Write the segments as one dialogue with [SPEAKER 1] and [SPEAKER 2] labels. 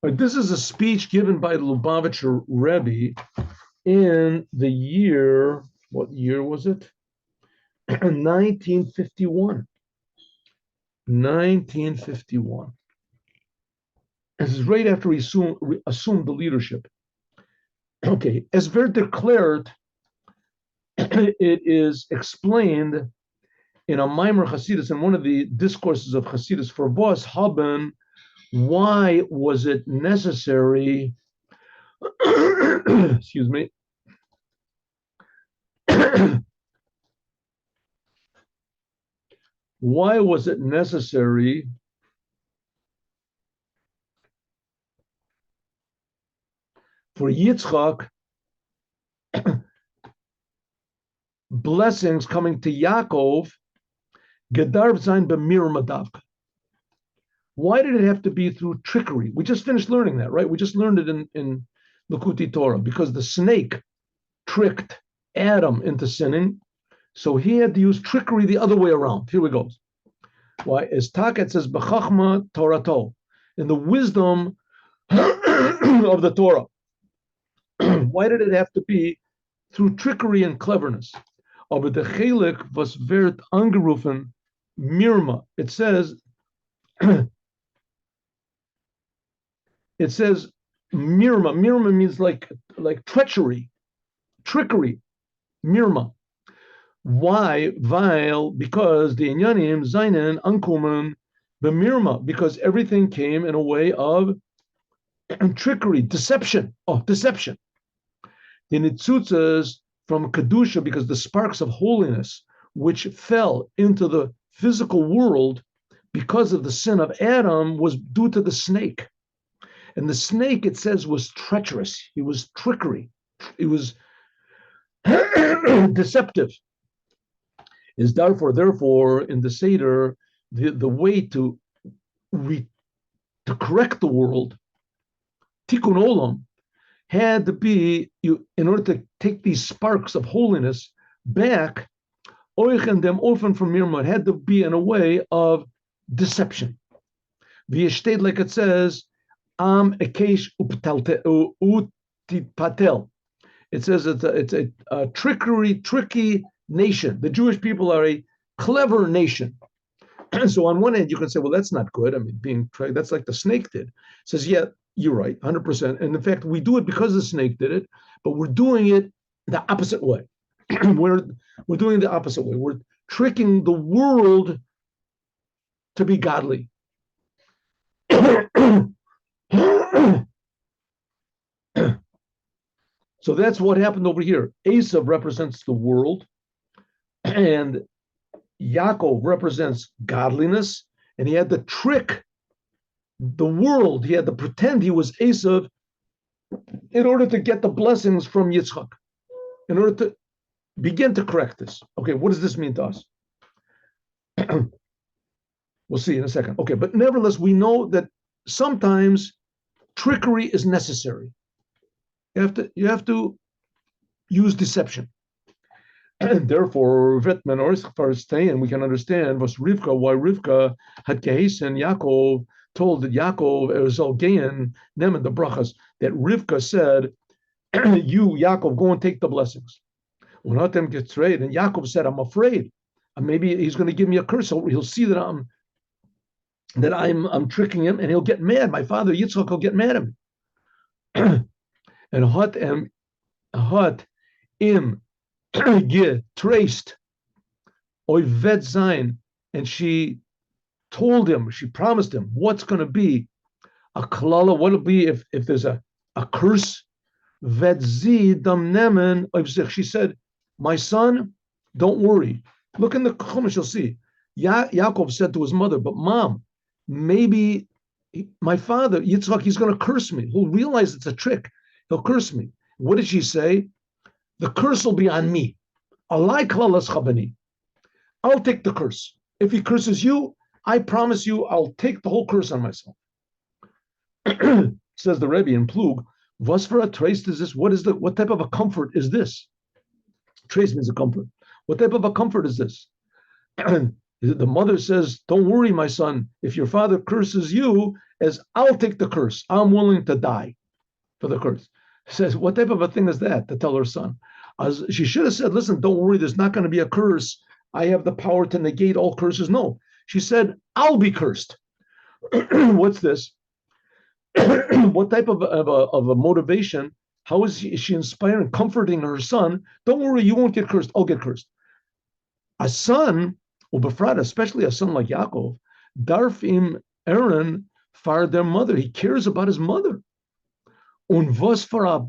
[SPEAKER 1] Right, this is a speech given by the Lubavitcher Rebbe in the year, what year was it? 1951. 1951. This is right after he assumed the leadership. Okay, as Ver declared, it is explained in a Maimer Hasidus, in one of the discourses of Hasidus, for Boas Haben, why was it necessary, excuse me, why was it necessary for Yitzchak blessings coming to Yaakov, Gedarv Zain B'mir Madavka? Why did it have to be through trickery? We just finished learning that, right? We just learned it in Likuti Torah, because the snake tricked Adam into sinning, so he had to use trickery the other way around. Here we go. Why? As Taket says, B'chachma Torato, in the wisdom of the Torah. Why did it have to be through trickery and cleverness? Aber the chelik was wird angerufen Mirma. It says Mirma. Mirma means like treachery, trickery. Mirma. Why? Because the Inyanim Zainen Ankumen B'mirma, because everything came in a way of trickery, deception. Oh, deception. The Nitzutzas from Kedusha, because the sparks of holiness which fell into the physical world because of the sin of Adam was due to the snake. And the snake, it says, was treacherous. He was trickery. He was deceptive. Is therefore, in the Seder, the way to correct the world, Tikkun Olam, had to be, in order to take these sparks of holiness back, Oichen dem ofen from Mirma, it had to be in a way of deception. Via state, like it says, Am Ekesh Utipatel. It says it's a tricky nation. The Jewish people are a clever nation. So on one end, you can say, well, that's not good. I mean, being tricked, that's like the snake did. It says, yeah, you're right, 100%. And in fact, we do it because the snake did it, but we're doing it the opposite way. we're doing it the opposite way. We're tricking the world to be godly. So that's what happened over here. Esav represents the world, and Yaakov represents godliness, and he had to trick the world. He had to pretend he was Esav in order to get the blessings from Yitzchak, in order to begin to correct this. Okay, what does this mean to us? We'll see in a second. Okay, but nevertheless, we know that sometimes trickery is necessary. You have to use deception. And therefore, Vetman or and we can understand why Rivka had Gehesen Yaakov told that Yaakov Erzalgean Nemen the brachas, that Rivka said, you, Yaakov, go and take the blessings. When Hatem gets trade, and Yaakov said, I'm afraid. Maybe he's going to give me a curse. He'll see that I'm tricking him, and he'll get mad. My father Yitzchak will get mad at me. And hot im traced oivet zayin, and she told him, she promised him what's going to be a klala, what will be if there's a curse. Vetzi dam nemen oivzich. She said, my son, don't worry. Look in the Chumash, you'll see. Yaakov said to his mother, but mom, maybe my father, Yitzchak, he's going to curse me. He'll realize it's a trick. He'll curse me. What did she say? The curse will be on me. I'll take the curse. If he curses you, I promise you, I'll take the whole curse on myself. Says the Rebbe in Plug, was for a trace is this? What type of a comfort is this? Trace means a comfort. What type of a comfort is this? The mother says, don't worry, my son. If your father curses you, as I'll take the curse. I'm willing to die for the curse. Says, what type of a thing is that to tell her son? As she should have said, listen, don't worry, there's not going to be a curse. I have the power to negate all curses. No, she said, I'll be cursed. What's this? What type of a motivation? How is she inspiring, comforting her son? Don't worry, you won't get cursed. I'll get cursed. A son, Ubefrat, especially a son like Yaakov, Darfim Aaron far their mother. He cares about his mother. Und was for a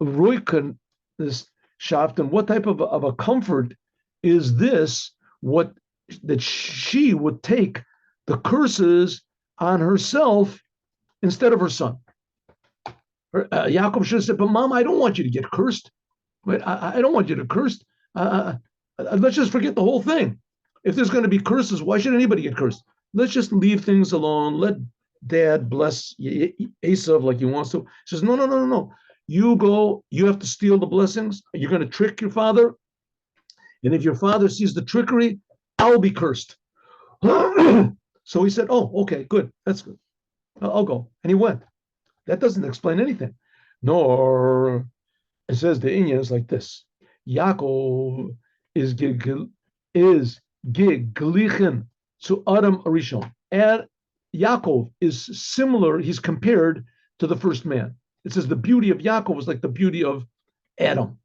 [SPEAKER 1] Roiken this shaft, and what type of a comfort is this? What that she would take the curses on herself instead of her son. Yaakov should have said, but mom, I don't want you to get cursed. Right? I don't want you to curse. Let's just forget the whole thing. If there's going to be curses, why should anybody get cursed? Let's just leave things alone. Let dad bless Esav like he wants to. He says, no. You go, you have to steal the blessings. You're going to trick your father. And if your father sees the trickery, I'll be cursed. So he said, oh, okay, good. That's good. I'll go. And he went. That doesn't explain anything. Nor, it says the Inyan is like this. Yaakov is giglichen to Adam Arishon. And Yaakov is similar, he's compared to the first man. It says the beauty of Yaakov was like the beauty of Adam.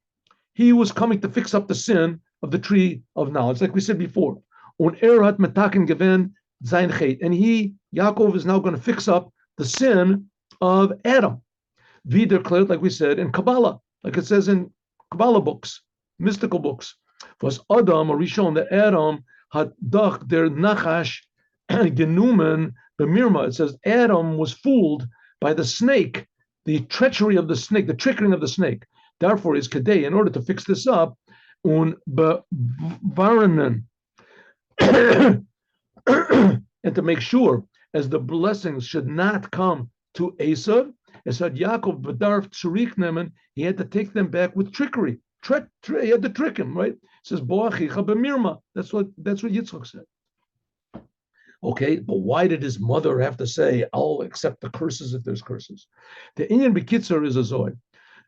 [SPEAKER 1] He was coming to fix up the sin of the tree of knowledge, like we said before. And he, Yaakov, is now going to fix up the sin of Adam. We declared, like we said, in Kabbalah, like it says in Kabbalah books, mystical books. Was Adam Arishon, that Adam had doch der Nachash genumen b'mirma. It says Adam was fooled by the snake, the treachery of the snake, the trickery of the snake. Therefore, is Kadei, in order to fix this up, un bevaranen, and to make sure, as the blessings should not come to Esav, it said Yaakov b'darf tzurik nemen, he had to take them back with trickery. He had to trick him, right? It says Boachicha b'mirma. That's what Yitzchak said. Okay, but why did his mother have to say, I'll accept the curses if there's curses? The Inyan B'Kitzer is a Zoy.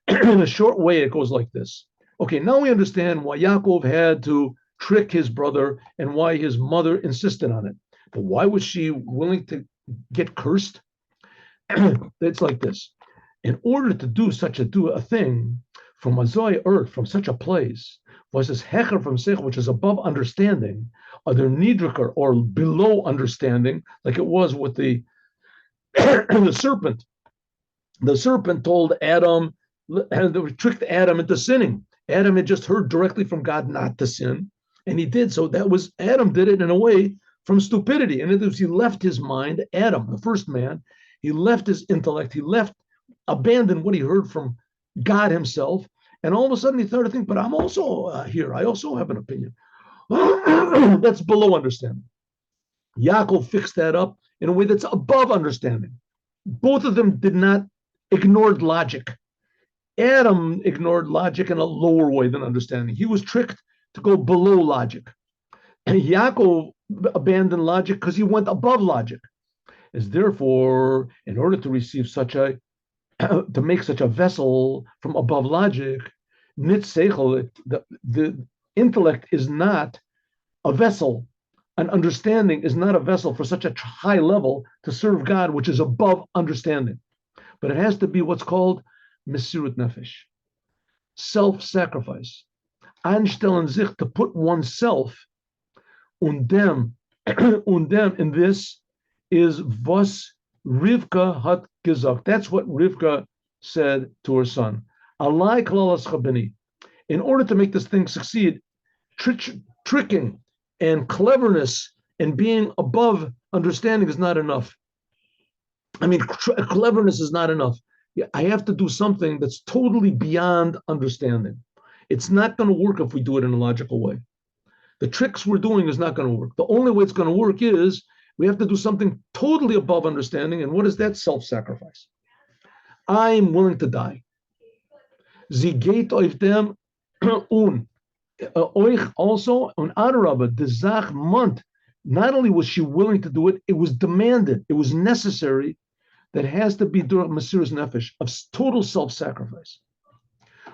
[SPEAKER 1] In a short way, it goes like this. Okay, now we understand why Yaakov had to trick his brother and why his mother insisted on it. But why was she willing to get cursed? It's like this. In order to do such a thing from a Zoy earth, from such a place, was this hecher from Sichot, which is above understanding, other nidriker or below understanding, like it was with the the serpent. The serpent told Adam, and tricked Adam into sinning. Adam had just heard directly from God not to sin, and he did. So that was, Adam did it in a way from stupidity. And it was, he left his mind, Adam, the first man, he left his intellect, abandoned what he heard from God himself, and all of a sudden he started to think, but I'm also here. I also have an opinion. That's below understanding. Yaakov fixed that up in a way that's above understanding. Both of them ignored logic. Adam ignored logic in a lower way than understanding. He was tricked to go below logic. And Yaakov abandoned logic because he went above logic. Is therefore, in order to receive to make such a vessel from above logic, the intellect is not a vessel. An understanding is not a vessel for such a high level to serve God, which is above understanding. But it has to be what's called Mesirut Nefesh, self-sacrifice. Anstellen sich, to put oneself, und dem in this is was Rivka hat gesagt. That's what Rivka said to her son. Alai klalas chabini. In order to make this thing succeed, tricking and cleverness and being above understanding is not enough. I mean, cleverness is not enough. I have to do something that's totally beyond understanding. It's not going to work if we do it in a logical way. The tricks we're doing is not going to work. The only way it's going to work is we have to do something totally above understanding. And what is that? Self-sacrifice. I'm willing to die. Sie geht auf dem un. Also, on Adarabah, the Zach month, not only was she willing to do it, it was demanded, it was necessary, that has to be during Mesiras Nefesh, of total self-sacrifice.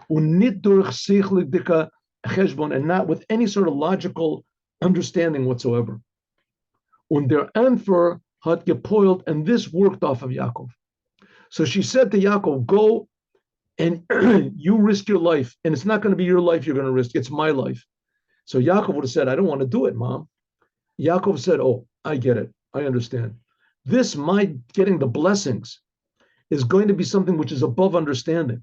[SPEAKER 1] Unit durch seichlik dika cheshbon, and not with any sort of logical understanding whatsoever. Und der Anfer hat gepoilt, and this worked off of Yaakov. So she said to Yaakov, go and you risk your life, and it's not going to be your life you're going to risk, it's my life. So Yaakov would have said, I don't want to do it, Mom. Yaakov said, oh, I get it, I understand. This, my getting the blessings, is going to be something which is above understanding.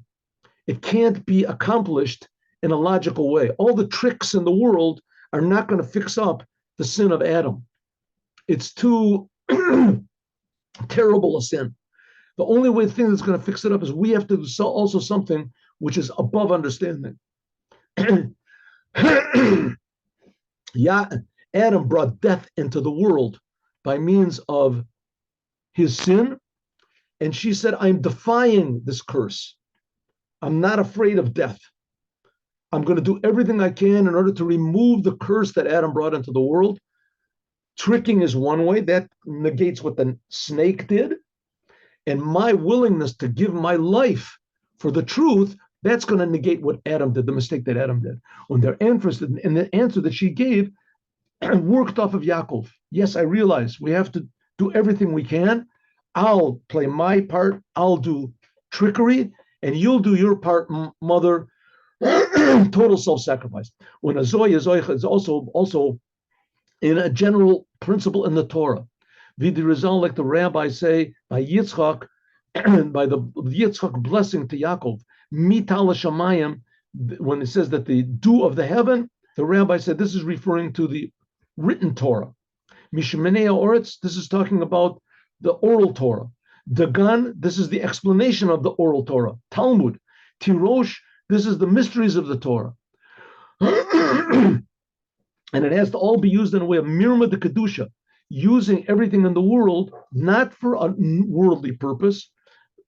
[SPEAKER 1] It can't be accomplished in a logical way. All the tricks in the world are not going to fix up the sin of Adam. It's too terrible a sin. The only way thing that's going to fix it up is we have to do also something which is above understanding. Yeah, Adam brought death into the world by means of his sin, and she said, I'm defying this curse. I'm not afraid of death. I'm going to do everything I can in order to remove the curse that Adam brought into the world. Tricking is one way, that negates what the snake did. And my willingness to give my life for the truth, that's going to negate what Adam did, the mistake that Adam did. When they're interested in the answer that she gave, worked off of Yaakov. Yes, I realize we have to do everything we can. I'll play my part. I'll do trickery, and you'll do your part, mother. Total self-sacrifice. When a zoya is also in a general principle in the Torah. Vidirizal, like the rabbis say, by Yitzchak, by the Yitzchak blessing to Yaakov, mital shamayim, when it says that the dew of the heaven, the rabbi said this is referring to the written Torah. Mishmenei Oretz, this is talking about the oral Torah. Dagan, this is the explanation of the oral Torah. Talmud, Tirosh, this is the mysteries of the Torah. And it has to all be used in a way of mirma de kedusha, using everything in the world, not for a worldly purpose.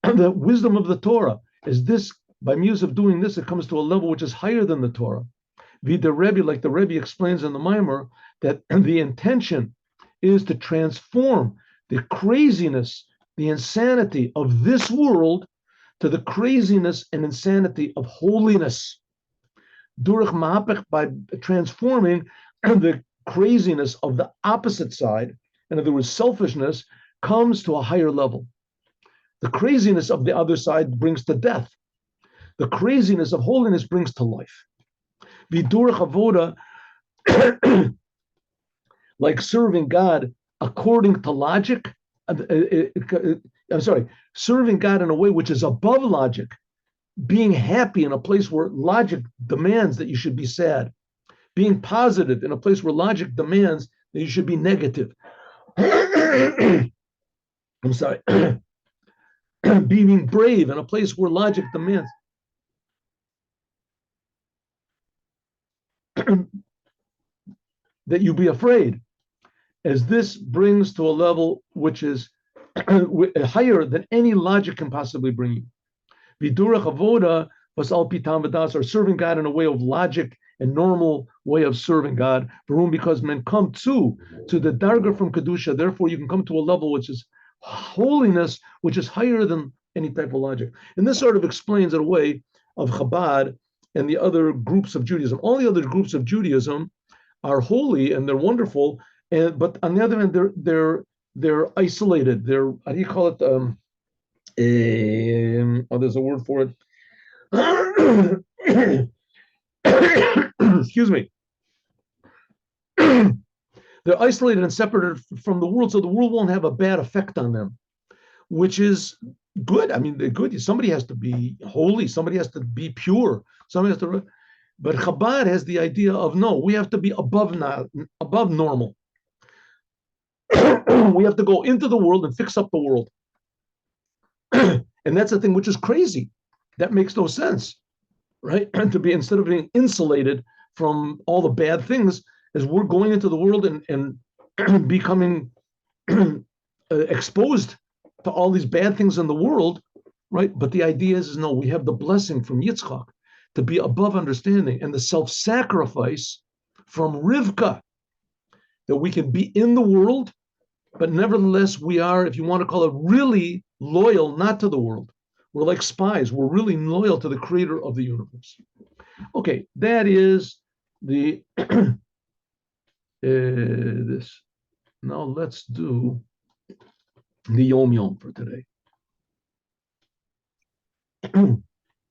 [SPEAKER 1] The wisdom of the Torah is this, by means of doing this, it comes to a level which is higher than the Torah. The Rebbe, like the Rebbe explains in the Maimer, that the intention is to transform the craziness, the insanity of this world to the craziness and insanity of holiness. Durach Mahapech, by transforming the craziness of the opposite side, in other words, selfishness, comes to a higher level. The craziness of the other side brings to death. The craziness of holiness brings to life. Vidurach Avoda, like serving God according to logic, serving God in a way which is above logic, being happy in a place where logic demands that you should be sad, being positive in a place where logic demands that you should be negative. I'm sorry. Being brave in a place where logic demands that you be afraid, as this brings to a level which is higher than any logic can possibly bring you. Vidurach avoda was al pitam v'das, or serving God in a way of logic and normal way of serving God. Because men come to the darga from kedusha, therefore you can come to a level which is holiness, which is higher than any type of logic. And this sort of explains in a way of Chabad and the other groups of Judaism. All the other groups of Judaism are holy and they're wonderful, but on the other hand, they're isolated. They're, how do you call it? There's a word for it. Excuse me. They're isolated and separated from the world, so the world won't have a bad effect on them, which is good. I mean, they're good. Somebody has to be holy. Somebody has to be pure. Somebody has to. But Chabad has the idea of no, we have to be above normal. We have to go into the world and fix up the world. And that's the thing which is crazy. That makes no sense, right? To be, instead of being insulated from all the bad things, as we're going into the world and becoming exposed to all these bad things in the world, right? But the idea is no, we have the blessing from Yitzchak to be above understanding, and the self-sacrifice from Rivka, that we can be in the world, but nevertheless we are, if you want to call it, really loyal not to the world. We're like spies. We're really loyal to the creator of the universe. Okay, that is the this. Now let's do the Yom Yom for today.